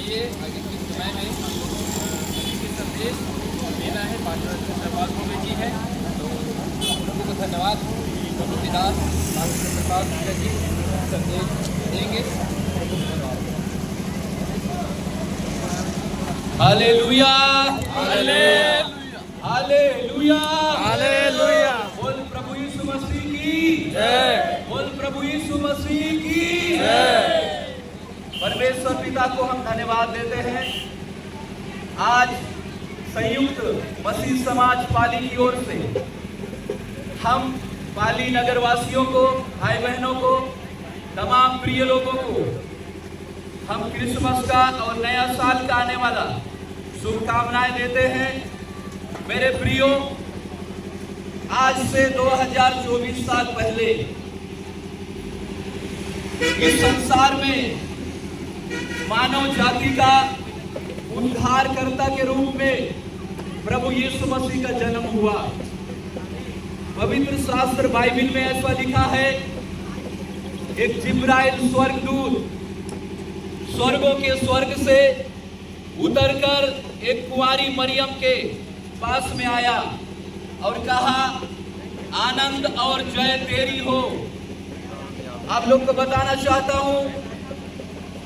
लिए आगे के समय में हम लोग के संदेश देना है। पास्टर सरपाल भोले जी है, तो हम लोगों को धन्यवाद। प्रभु के दास पास्टर सरपाल भोले जी संदेश देंगे। Hallelujah, hallelujah, hallelujah, hallelujah. बोल प्रभु यीशु मसीह की जय। बोल प्रभु यीशु मसीह की जय। परमेश्वर पिता को हम धन्यवाद देते हैं। आज संयुक्त मसीह समाज पाली की ओर से हम पाली नगर वासियों को, भाई बहनों को, तमाम प्रिय लोगों को हम क्रिसमस का और नया साल का आने वाला शुभकामनाएं देते हैं। मेरे प्रियो, आज से 2024 साल पहले इस संसार में मानव जाति का उद्धारकर्ता के रूप में प्रभु यीशु मसीह का जन्म हुआ। पवित्र शास्त्र बाइबल में ऐसा लिखा है, एक जिब्राइल स्वर्गदूत स्वर्गों के स्वर्ग से उतरकर एक कुंवारी मरियम के पास में आया और कहा, आनंद और जय तेरी हो। आप लोग को बताना चाहता हूं,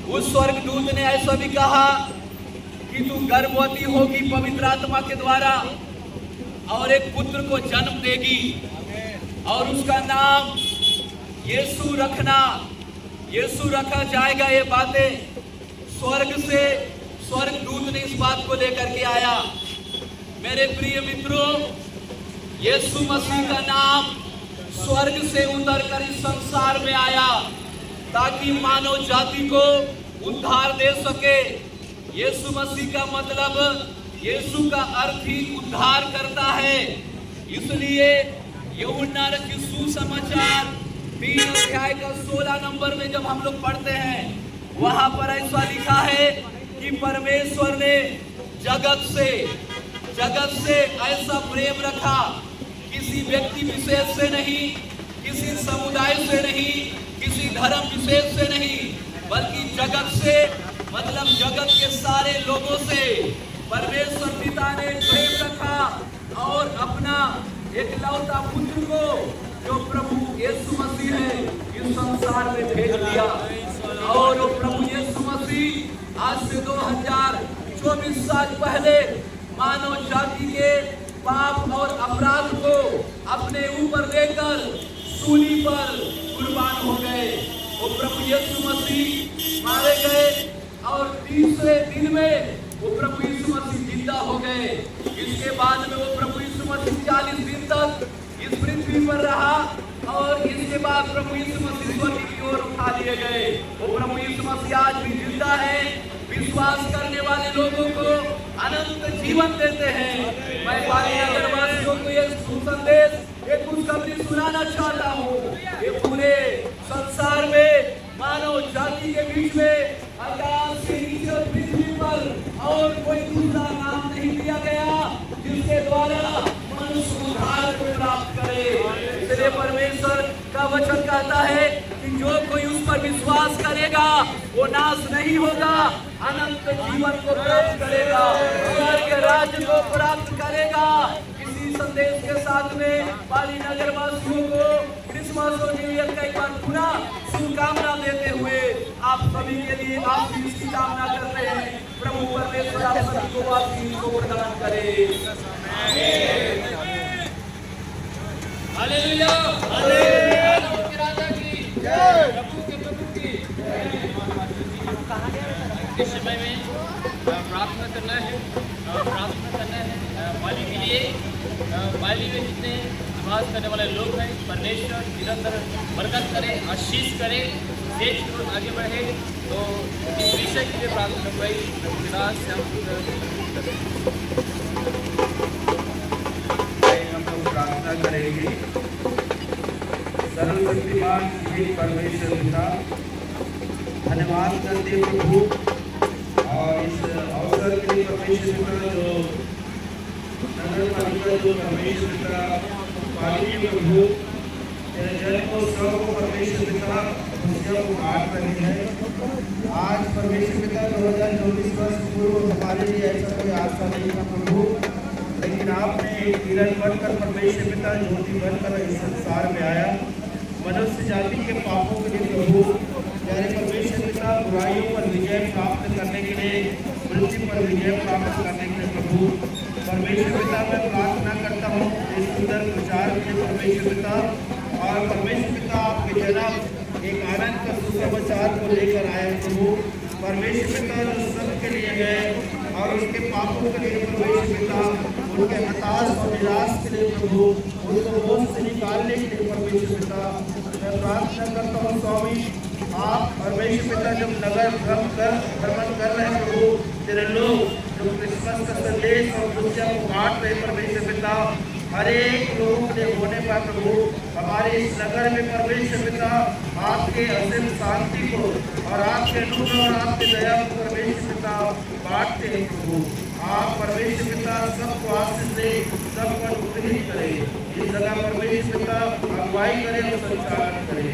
उस स्वर्गदूत ने ऐसा भी कहा कि तू गर्भवती होगी पवित्र आत्मा के द्वारा और एक पुत्र को जन्म देगी और उसका नाम यीशु रखना। यीशु रखा जाएगा। ये बातें स्वर्ग से स्वर्गदूत ने इस बात को लेकर के आया। मेरे प्रिय मित्रों, यीशु मसीह का नाम स्वर्ग से उतरकर इस संसार में आया ताकि मानव जाति को उद्धार दे सके। यीशु मसीह का मतलब, यीशु का अर्थ ही उद्धार करता है। इसलिए यूहन्ना रचित सुसमाचार 3 अध्याय का 16 नंबर में जब हम लोग पढ़ते हैं, वहां पर ऐसा लिखा है कि परमेश्वर ने जगत से ऐसा प्रेम रखा, किसी व्यक्ति विशेष से नहीं, किसी समुदाय से नहीं, किसी धर्म विशेष से नहीं, बल्कि जगत से, मतलब जगत के सारे लोगों से परमेश्वर पिता ने प्रेम रखा और अपना एकलौता पुत्र को, जो प्रभु यीशु मसीह है, इस संसार में भेज दिया। और प्रभु यीशु मसीह आज से 2024 साल पहले मानव जाति के पाप और अपराध को अपने ऊपर लेकर सूली पर कुर्बान हो गए। वो प्रभु यीशु मसीह मारे गए और तीसरे दिन में वो प्रभु यीशु मसीह जिंदा हो गए। इसके बाद में वो प्रभु यीशु मसीह 40 दिन तक इस पृथ्वी पर रहा और इसके बाद प्रभु यीशु मसीह स्वर्ग की ओर उठा लिए गए। वो प्रभु यीशु मसीह आज भी जिंदा है। विश्वास करने वाले लोगों को अनंत जीवन देते हैं। मैं पाली नगर वासियों को ये संदेश, ये खुशखबरी सुनाना चाहता हूँ। ये पूरे संसार में मानव जाति के बीच में आकाश के नीचे पृथ्वी पर और कोई दूसरा नाम नहीं दिया गया जिसके द्वारा मनुष्य उद्धार को प्राप्त करे। इसलिए परमेश्वर का वचन कहता है कि जो कोई उस पर विश्वास करेगा वो नाश नहीं होगा, अनंत जीवन को प्राप्त करेगा, स्वर्ग के राज्य को प्राप्त करेगा। इसी संदेश के साथ में पाली नगर वासियों को क्रिसमस और न्यू ईयर का एक बार पुनः शुभकामना देते हुए आप सभी के लिए आशीष की कामना करते हैं। प्रभु परमेश्वर आप सभी को आशीष को प्रदान करे। हालेलुया, हालेलुया, राजा की जय, प्रभु की इस समय में प्रार्थना करना है पाली के लिए। पाली में जितने निवास करने वाले लोग हैं, परमेश्वर निरंतर बरकत करे, आशीष करे, देश की ओर आगे बढ़े। तो इस विषय के लिए प्रार्थना करवाई हम लोग प्रार्थना करेंगे। सर्वशक्तिमान परमेश्वर पिता, धन्यवाद करते प्रभु और इस अवसर के लिए परमेश्वर पिता, जो नगर पालिका जो परमेश्वर पिता पाली प्रभु तेरे जन्मोत्सव को परमेश्वर पिता खुशियों को बांट रही है। आज परमेश्वर पिता 2024 वर्ष पूर्व हमारे लिए ऐसा कोई आशा नहीं था प्रभु, लेकिन आपने एक किरण बनकर परमेश्वर पिता ज्योति बनकर इस संसार में आया मनुष्य जाति के पापों के लिए प्रभु। प्यारे परमेश्वर पिता बुराइयों पर विजय प्राप्त करने के लिए, मृत्यु पर विजय प्राप्त करने के लिए प्रभु परमेश्वर पिता मैं प्रार्थना करता हूँ इस सुंदर प्रचार के परमेश्वर पिता। और परमेश्वर पिता आपके जन्म एक आनंद का सुसमाचार को लेकर आए प्रभु। परमेश्वर पिता जो सबके लिए गए और उसके पापों के लिए परमेश्वर पिता, उनके हताश और निराश के लिए प्रभु, उनको बोझ से निकालने के लिए परमेश्वर पिता मैं प्रार्थना करता हूँ स्वामी। आप परमेश्वर पिता जब नगर भ्रमण कर रहे हैं प्रभु, तेरे लोग जो क्रिसमस का संदेश और खुशियाँ को बांट रहे परमेश्वर पिता, हर एक लोगों के होने पर प्रभु हमारे इस नगर में परमेश्वर पिता आपके असीम शांति को और आपके अनुग्रह और आपके दया को परमेश्वर पिता बांटते हैं प्रभु। आप परमेश्वर पिता सबको आशीष दे, सबको अनुग्रहित करे, इस जगह परमेश्वर पिता अगुवाई करे और संचालन करे।